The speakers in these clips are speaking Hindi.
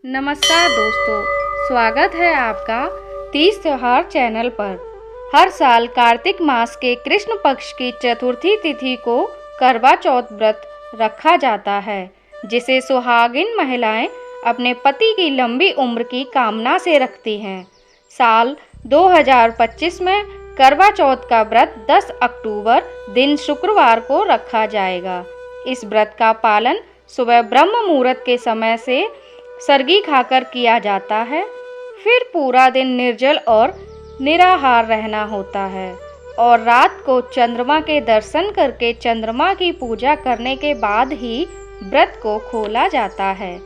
नमस्कार दोस्तों, स्वागत है आपका तीज त्योहार चैनल पर। हर साल कार्तिक मास के कृष्ण पक्ष की चतुर्थी तिथि को करवा चौथ व्रत रखा जाता है, जिसे सुहागिन महिलाएं अपने पति की लंबी उम्र की कामना से रखती हैं। साल 2025 में करवा चौथ का व्रत 10 अक्टूबर दिन शुक्रवार को रखा जाएगा। इस व्रत का पालन सुबह ब्रह्म मुहूर्त के समय से सरगी खाकर किया जाता है। फिर पूरा दिन निर्जल और निराहार रहना होता है और रात को चंद्रमा के दर्शन करके चंद्रमा की पूजा करने के बाद ही व्रत को खोला जाता है।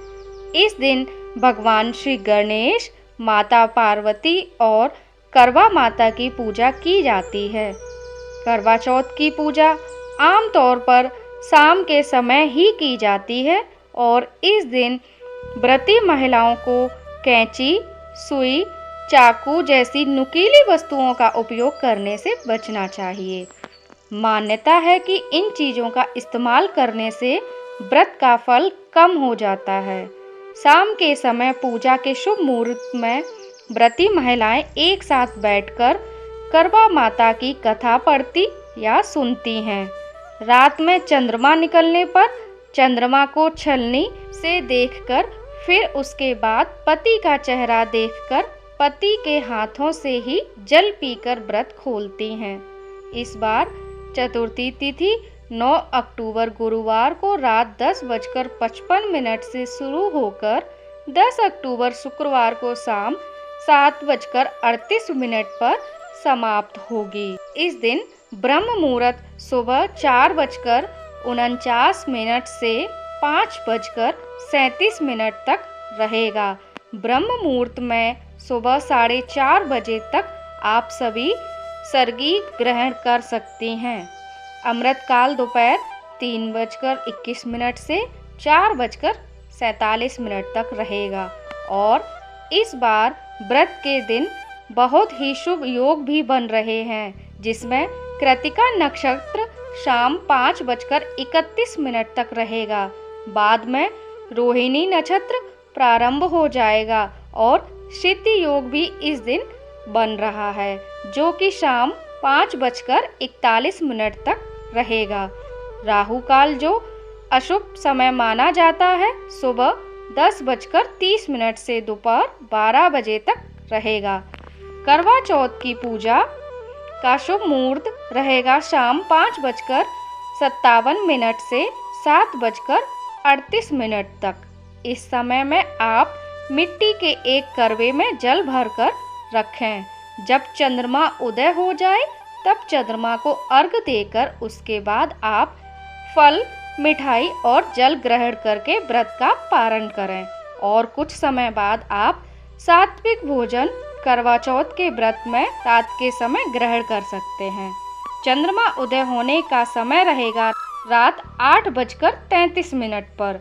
इस दिन भगवान श्री गणेश, माता पार्वती और करवा माता की पूजा की जाती है। करवा चौथ की पूजा आमतौर पर शाम के समय ही की जाती है और इस दिन व्रती महिलाओं को कैंची, सुई, चाकू जैसी नुकीली वस्तुओं का उपयोग करने से बचना चाहिए। मान्यता है कि इन चीज़ों का इस्तेमाल करने से व्रत का फल कम हो जाता है। शाम के समय पूजा के शुभ मुहूर्त में व्रती महिलाएं एक साथ बैठकर करवा माता की कथा पढ़ती या सुनती हैं। रात में चंद्रमा निकलने पर चंद्रमा को छलनी से देखकर फिर उसके बाद पति का चेहरा देखकर पति के हाथों से ही जल पीकर व्रत खोलती हैं। इस बार चतुर्थी तिथि 9 अक्टूबर गुरुवार को रात 10:55 से शुरू होकर 10 अक्टूबर शुक्रवार को शाम 7:38 पर समाप्त होगी। इस दिन ब्रह्म मुहूर्त सुबह 4:49 से 5:37 तक रहेगा। ब्रह्म मुहूर्त में सुबह 4:30 बजे तक आप सभी सरगी ग्रहण कर सकती हैं। अमृत काल दोपहर 3:21 से 4:47 तक रहेगा और इस बार व्रत के दिन बहुत ही शुभ योग भी बन रहे हैं, जिसमें कृतिका नक्षत्र शाम 5:31 तक रहेगा। बाद में रोहिणी नक्षत्र प्रारंभ हो जाएगा और क्षिति योग भी इस दिन बन रहा है, जो कि शाम 5:41 तक रहेगा। राहु काल, जो अशुभ समय माना जाता है, सुबह 10:30 से दोपहर 12 बजे तक रहेगा। करवा चौथ की पूजा का शुभ मुहूर्त रहेगा शाम 5:57 से 7:38 तक। इस समय में आप मिट्टी के एक करवे में जल भरकर रखें। जब चंद्रमा उदय हो जाए तब चंद्रमा को अर्घ देकर उसके बाद आप फल, मिठाई और जल ग्रहण करके व्रत का पारण करें और कुछ समय बाद आप सात्विक भोजन करवा चौथ के व्रत में रात के समय ग्रहण कर सकते हैं। चंद्रमा उदय होने का समय रहेगा रात 8:33 पर।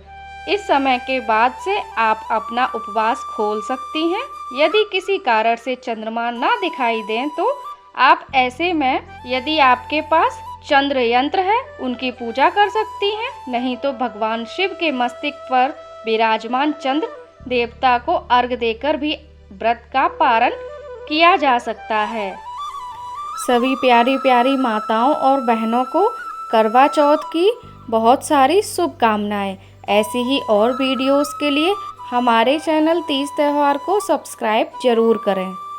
इस समय के बाद से आप अपना उपवास खोल सकती हैं। यदि किसी कारण से चंद्रमा ना दिखाई दें तो आप ऐसे में, यदि आपके पास चंद्र यंत्र है, उनकी पूजा कर सकती हैं। नहीं तो भगवान शिव के मस्तक पर विराजमान चंद्र देवता को अर्घ देकर भी व्रत का पारण किया जा सकता है। सभी प्यारी प्यारी माताओं और बहनों को करवा चौथ की बहुत सारी शुभकामनाएं। ऐसी ही और वीडियोस के लिए हमारे चैनल तीज त्योहार को सब्सक्राइब जरूर करें।